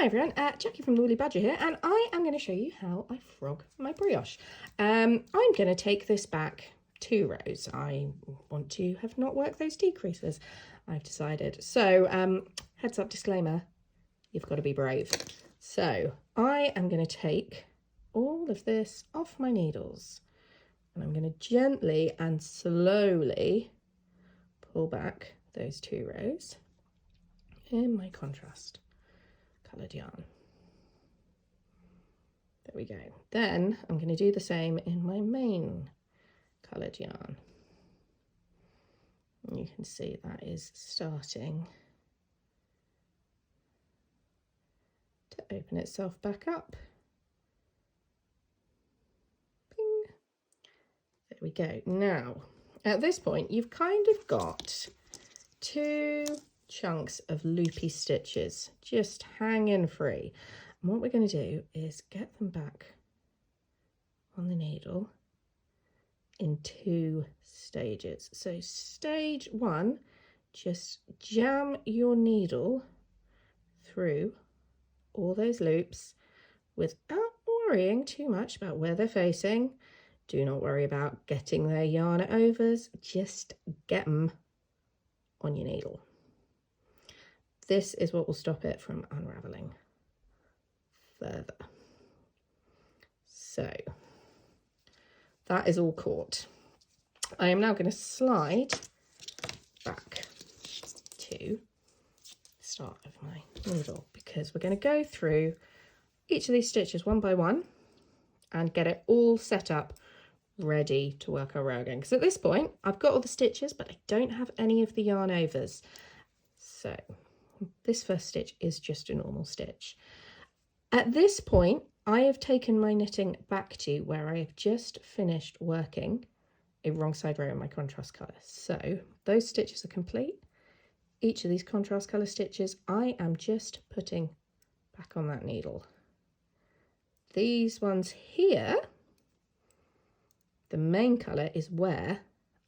Hi everyone, Jackie from the Woolly Badger here, and I am going to show you how I frog my brioche. I'm going to take this back 2 rows. I want to have not worked those decreases, I've decided. So heads up disclaimer, you've got to be brave. So I am going to take all of this off my needles, and I'm going to gently and slowly pull back those 2 rows in my contrast coloured yarn. There we go. Then I'm going to do the same in my main coloured yarn. And you can see that is starting to open itself back up. Bing. There we go. Now, at this point, you've kind of got 2 chunks of loopy stitches just hanging free, and what we're going to do is get them back on the needle in 2 stages. So stage 1, just jam your needle through all those loops without worrying too much about where they're facing. Do not worry about getting their yarn overs, just get them on your needle. This is what will stop it from unraveling further. So that is all caught. I am now going to slide back to the start of my needle, because we're going to go through each of these stitches one by one and get it all set up ready to work our row again. Because at this point I've got all the stitches, but I don't have any of the yarn overs. So this first stitch is just a normal stitch. At this point, I have taken my knitting back to where I have just finished working a wrong side row in my contrast colour. So those stitches are complete. Each of these contrast colour stitches, I am just putting back on that needle. These ones here, the main colour, is where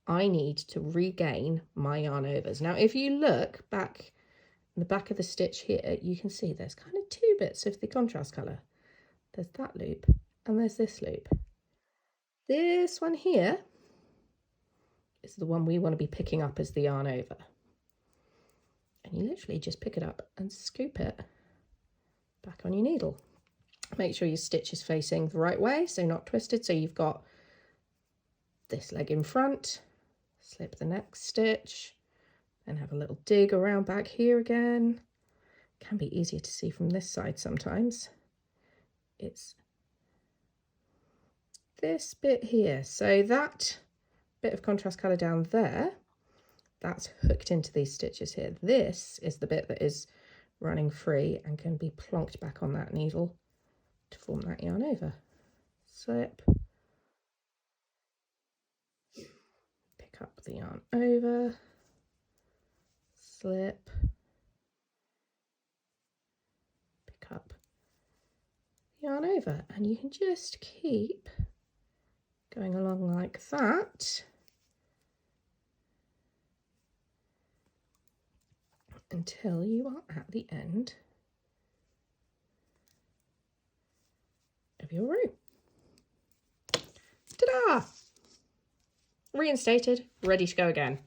I need to regain my yarn overs. Now, if you look back in the back of the stitch here, you can see there's kind of 2 bits of the contrast colour. There's that loop and there's this loop. This one here is the one we want to be picking up as the yarn over. And you literally just pick it up and scoop it back on your needle. Make sure your stitch is facing the right way, so not twisted. So you've got this leg in front, slip the next stitch, and have a little dig around back here again. Can be easier to see from this side sometimes. It's this bit here. So that bit of contrast colour down there, that's hooked into these stitches here. This is the bit that is running free and can be plonked back on that needle to form that yarn over. Slip, pick up the yarn over, slip, pick up yarn over, and you can just keep going along like that until you are at the end of your row. Ta-da! Reinstated, ready to go again.